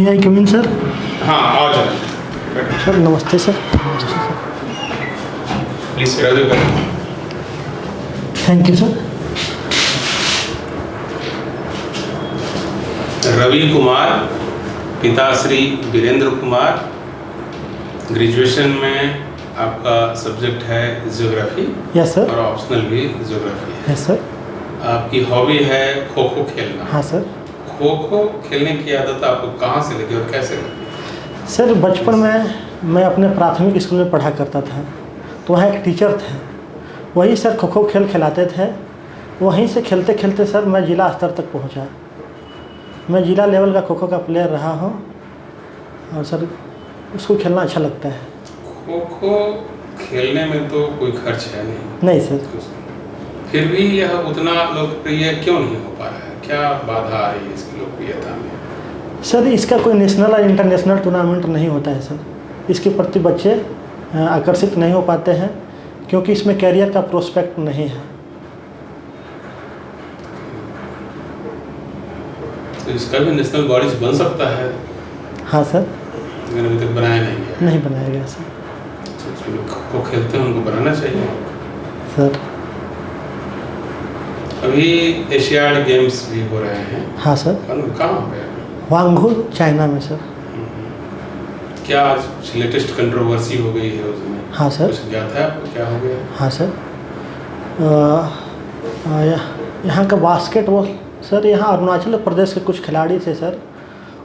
मे आई कम इन sir? हाँ आओ जाओ सर नमस्ते सर। नमस्ते सर। प्लीज रवि करें। Thank you sir. Ravi Kumar, पिता श्री वीरेंद्र कुमार, ग्रेजुएशन में आपका सब्जेक्ट है ज्योग्राफी। Yes sir. और ऑप्शनल भी ज्योग्राफी है। Yes sir. आपकी हॉबी है खो खो खेलना। हाँ सर। खो खो खेलने की आदत आपको कहाँ से लगी और कैसे लगी? सर बचपन में मैं अपने प्राथमिक स्कूल में पढ़ा करता था, तो वहाँ एक टीचर थे, वही सर खो खो खेल खिलाते थे। वहीं से खेलते खेलते सर मैं जिला स्तर तक पहुँचा। मैं जिला लेवल का खो खो का प्लेयर रहा हूँ और सर उसको खेलना अच्छा लगता है। खो खो खेलने में तो कोई खर्च है नहीं। नहीं सर। फिर भी यह उतना लोकप्रिय क्यों नहीं हो पा रहा है? क्या बाधा आ रही है इसकी लोकप्रियता में? सर इसका कोई नेशनल और इंटरनेशनल टूर्नामेंट नहीं होता है सर। इसके प्रति बच्चे आकर्षित नहीं हो पाते हैं क्योंकि इसमें कैरियर का प्रोस्पेक्ट नहीं है। तो इसका भी नेशनल बॉडीज बन सकता है? हाँ सर। लेकिन अभी तक बनाया नहीं गया। नहीं बनाया गया सर। जो लोग खो खो खेलते हैं उनको बनाना चाहिए सर। अभी एशियाड गेम्स भी हो रहे हैं। हाँ सर। कहाँ पे? वांगहू चाइना में सर। क्या आज लेटेस्ट कंट्रोवर्सी हो गई है उसमें? हाँ सर। कुछ ज्ञात है आपको क्या हो गया? हाँ सर। यहाँ का बास्केटबॉल सर, यहाँ अरुणाचल प्रदेश के कुछ खिलाड़ी थे सर,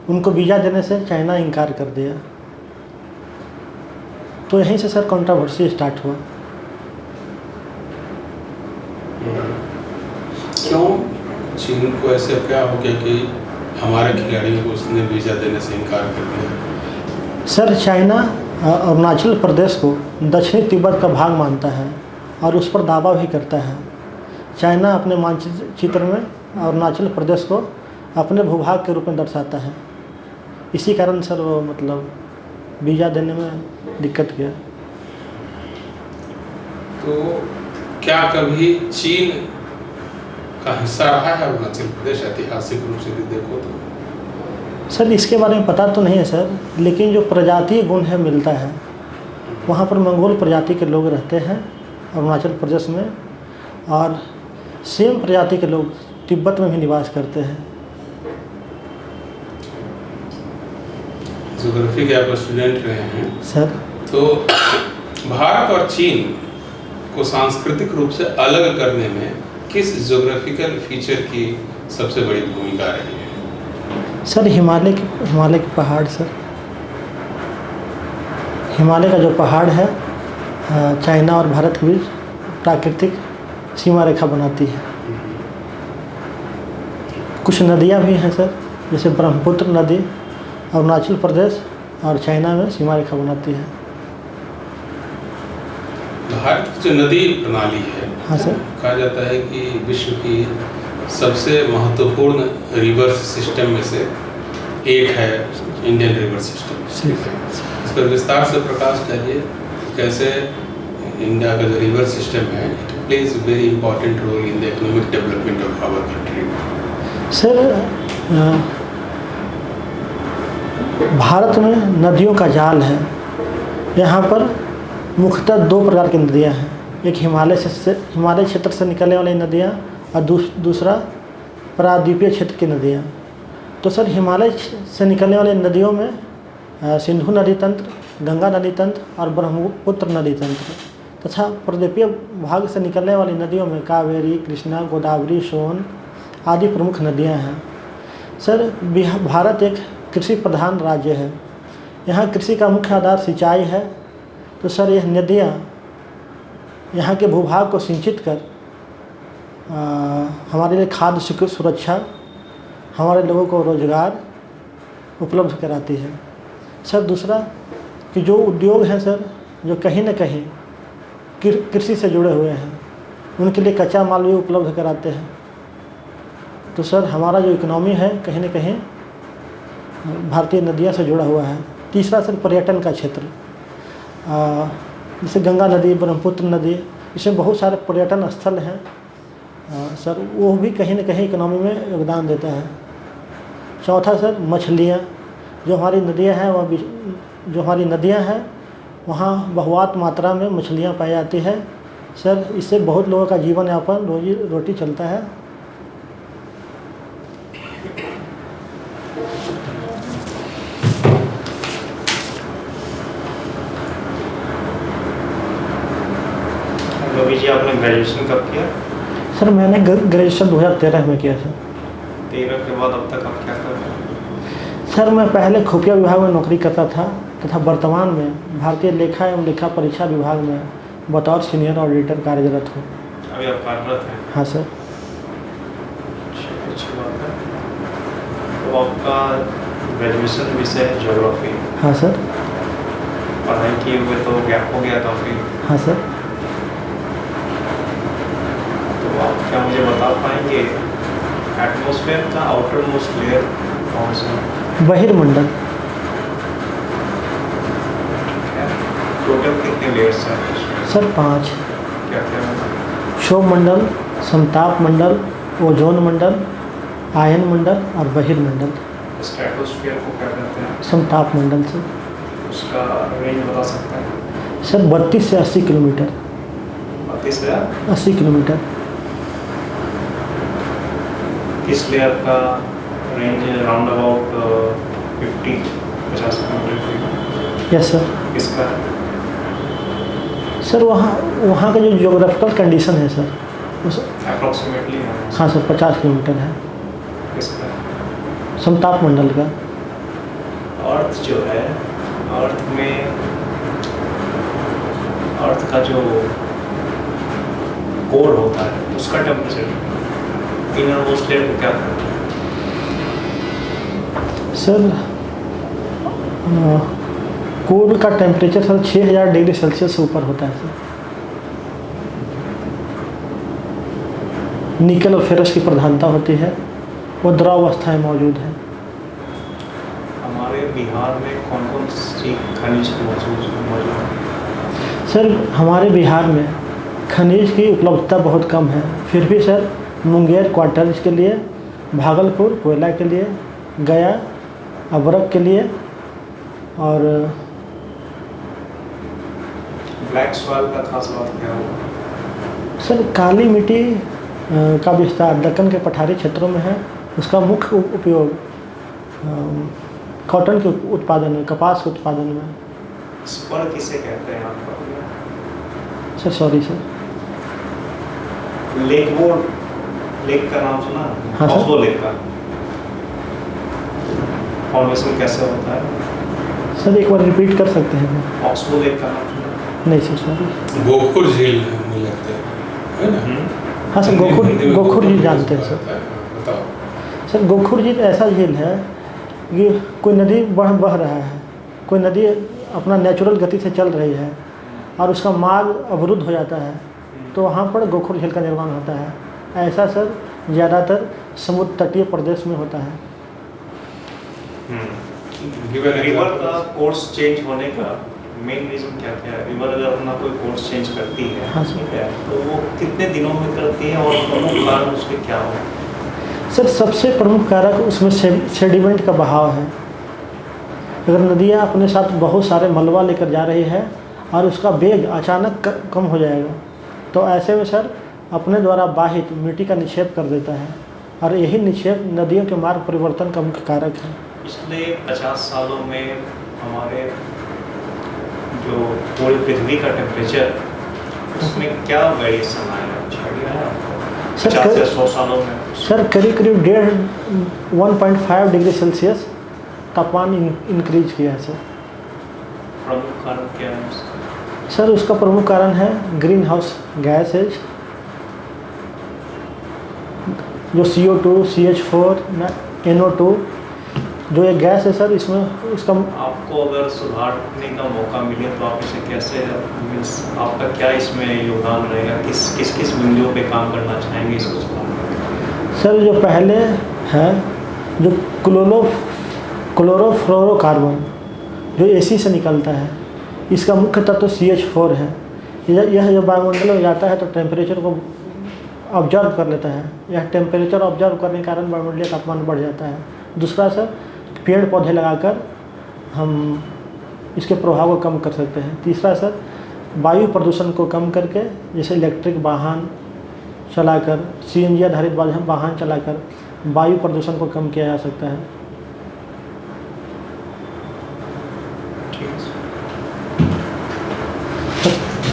उनको वीज़ा देने से चाइना इनकार कर दिया, तो यहीं से सर कंट्रोवर्सी स्टार्ट हुआ। क्यों चीन को ऐसे क्या हो गया कि हमारे खिलाड़ियों को उसने वीज़ा देने से इनकार कर दिया? सर चाइना अरुणाचल प्रदेश को दक्षिणी तिब्बत का भाग मानता है और उस पर दावा भी करता है। चाइना अपने मानचित्र में अरुणाचल प्रदेश को अपने भूभाग के रूप में दर्शाता है। इसी कारण सर वो मतलब वीज़ा देने में दिक्कत किया। तो क्या कभी चीन का हिस्सा रहा है अरुणाचल प्रदेश ऐतिहासिक रूप से भी देखो तो? सर इसके बारे में पता तो नहीं है सर, लेकिन जो प्रजातीय गुण है मिलता है। वहाँ पर मंगोल प्रजाति के लोग रहते हैं अरुणाचल प्रदेश में, और सेम प्रजाति के लोग तिब्बत में भी निवास करते हैं। ज्योग्राफी के आप स्टूडेंट रहे हैं सर। तो भारत और चीन को सांस्कृतिक रूप से अलग करने में किस ज्योग्राफिकल फीचर की सबसे बड़ी भूमिका रही है? सर हिमालय के पहाड़ सर। हिमालय का जो पहाड़ है चाइना और भारत के बीच प्राकृतिक सीमा रेखा बनाती है। कुछ नदियाँ भी हैं सर, जैसे ब्रह्मपुत्र नदी अरुणाचल प्रदेश और चाइना में सीमा रेखा बनाती है। भारत की जो नदी प्रणाली है, हाँ सर। कहा जाता है कि विश्व की सबसे महत्वपूर्ण रिवर सिस्टम में से एक है इंडियन रिवर सिस्टम। इस पर विस्तार से प्रकाश डालिए। कैसे इंडिया का जो रिवर सिस्टम है it plays very important role in the economic development of our country. Sir Bharat में नदियों का जाल है। यहाँ पर मुख्यतः दो प्रकार की नदियाँ हैं, एक हिमालय क्षेत्र से निकलने वाली नदियाँ और दूसरा प्रायद्वीपीय क्षेत्र की नदियाँ। तो सर हिमालय से निकलने वाली नदियों में सिंधु नदी तंत्र, गंगा नदी तंत्र और ब्रह्मपुत्र नदी तंत्र तथा प्रायद्वीपीय भाग से निकलने वाली नदियों में कावेरी, कृष्णा, गोदावरी, सोन आदि प्रमुख नदियाँ हैं। सर भारत एक कृषि प्रधान राज्य है। यहाँ कृषि का मुख्य आधार सिंचाई है। तो सर यह नदियाँ यहाँ के भूभाग को सिंचित कर हमारे लिए खाद्य सुरक्षा, हमारे लोगों को रोजगार उपलब्ध कराती है। सर दूसरा कि जो उद्योग हैं सर, जो कहीं न कहीं कृषि से जुड़े हुए हैं, उनके लिए कच्चा माल भी उपलब्ध कराते हैं। तो सर हमारा जो इकोनॉमी है कहीं न कहीं भारतीय नदियाँ से जुड़ा हुआ है। तीसरा सर पर्यटन का क्षेत्र, जैसे गंगा नदी, ब्रह्मपुत्र नदी, इसमें बहुत सारे पर्यटन स्थल हैं सर, वो भी कहीं न कहीं इकोनॉमी में योगदान देता है। चौथा सर मछलियाँ, जो हमारी नदियाँ हैं जो हमारी नदियाँ हैं वहाँ बहुआत मात्रा में मछलियाँ पाई जाती है सर। इससे बहुत लोगों का जीवन यापन रोजी रोटी चलता है। रवि जी, आपने ग्रेजुएशन कब किया? सर मैंने ग्रेजुएशन 2013 में किया सर। 13 के बाद अब तक आप क्या कर रहे हैं? सर मैं पहले खुफिया विभाग में नौकरी करता था तथा वर्तमान में भारतीय लेखा एवं लेखा परीक्षा विभाग में बतौर सीनियर ऑडिटर कार्यरत हूँ। अभी आप कार्यरत हैं? हाँ सर। अच्छी बात है। तो आपका ग्रेजुएशन विषय है ज्योग्राफी। हाँ सर। पढ़ाई किए हुए तो गैप हो गया काफ़ी। हाँ सर। तो आप क्या मुझे बता पाएंगे एटमॉस्फेयर का आउटर मोस्ट लेयर कौन सा? बहिर्मंडल। टोटल कितने लेयर्स हैं सर 5। क्या क्या है? क्षोभ मंडल, समताप मंडल, ओजोन मंडल, आयन मंडल और बहिर्मंडल। स्ट्रेटोस्फीयर को क्या कहते हैं? समताप मंडल से उसका रेंज बता सकते हैं? सर 32 से 80 किलोमीटर। 32,000? 80 किलोमीटर। इस लेयर का range round about 50 kilometre. Yes sir. इसका सर वहाँ का जो जियोग्राफिकल कंडीशन है सर उस अप्रॉक्सीमेटली हाँ सर 50 किलोमीटर है। इसका समताप मंडल का। अर्थ जो है, अर्थ में अर्थ का जो कोर होता है उसका टेम्परेचर इनर मोस्ट लेयर को क्या कहते हैं? सर कोर का टेम्परेचर सर 6000 डिग्री सेल्सियस से ऊपर होता है सर। निकल और फेरस की प्रधानता होती है, वो द्रव अवस्थाएं मौजूद है। हमारे बिहार में कौन कौन सी खनिज मौजूद है? सर हमारे बिहार में खनिज की उपलब्धता बहुत कम है, फिर भी सर मुंगेर क्वार्टर्स के लिए, भागलपुर कोयला के लिए, गया अबरक के लिए और ब्लैक सॉइल का खास बात क्या होगा? सर काली मिट्टी का विस्तार दक्कन के पठारी क्षेत्रों में है। उसका मुख्य उपयोग कॉटन के उत्पादन में, कपास के उत्पादन में। स्पर किसे कहते हैं आपका? Sir sorry sir. लेक का नाम सुना? हाँ सर। ऑस्लो लेक का फॉर्मेशन कैसे होता है? सर एक बार रिपीट कर सकते हैं? ऑक्सबो लेक का नाम सुना? नहीं सर सॉरी। गोखुर झील में लगता है ना? हाँ सर गोखुर झील जानते हैं सर। बताओ। सर गोखुर झील ऐसा झील है कि कोई नदी बह रहा है, कोई नदी अपना नेचुरल गति से चल रही है और उसका मार्ग अवरुद्ध हो जाता है, तो वहाँ पर गोखुर झील का निर्माण होता है। ऐसा सर ज़्यादातर समुद्र तटीय प्रदेश में होता है। रिवर का कोर्स चेंज होने का मेन रीज़न क्या क्या है? रिवर अगर अपना कोई कोर्स चेंज करती है, हाँ ठीक है, तो वो कितने दिनों में करती है और प्रमुख कारण उसके क्या हो? सर सबसे प्रमुख कारक उसमें सेडिमेंट का बहाव है। अगर नदियाँ अपने साथ बहुत सारे मलबा लेकर जा रही है और उसका वेग अचानक कम हो जाएगा, तो ऐसे में सर अपने द्वारा बाहित मिट्टी का निक्षेप कर देता है और यही निक्षेप नदियों के मार्ग परिवर्तन का मुख्य कारक है। पिछले 50 सालों में हमारे जो पूरी पृथ्वी का टेम्परेचर उसमें क्या वेरिएशन आया है? 50 से 100 सालों में सर करीब 1.5 डिग्री सेल्सियस तापमान इंक्रीज किया है सर। प्रमुख कारण क्या है? सर उसका प्रमुख कारण है ग्रीन हाउस गैसेज, जो CO2, CH4, NO2 जो ये गैस है सर, इसमें उसका आपको अगर सुधारने का मौका मिले तो आप इसे कैसे मीन्स आपका क्या इसमें योगदान रहेगा? किस बिंदुओं पे काम करना चाहेंगे इसको सुधारने? सर जो पहले है जो क्लोरोफ्लोरोकार्बन जो AC से निकलता है, इसका मुख्य तत्व CH4 है। यह जब वायुमंडल में जाता है तो टेम्परेचर को ऑब्जर्व कर लेता है। यह टेम्परेचर ऑब्जर्व करने के कारण वायुमंडलीय तापमान बढ़ जाता है। दूसरा सर पेड़ पौधे लगाकर हम इसके प्रभाव को कम कर सकते हैं। तीसरा सर, वायु प्रदूषण को कम करके जैसे इलेक्ट्रिक वाहन चलाकर, सीएनजी आधारित वाहन चलाकर वायु प्रदूषण को कम किया जा सकता है। ठीक है।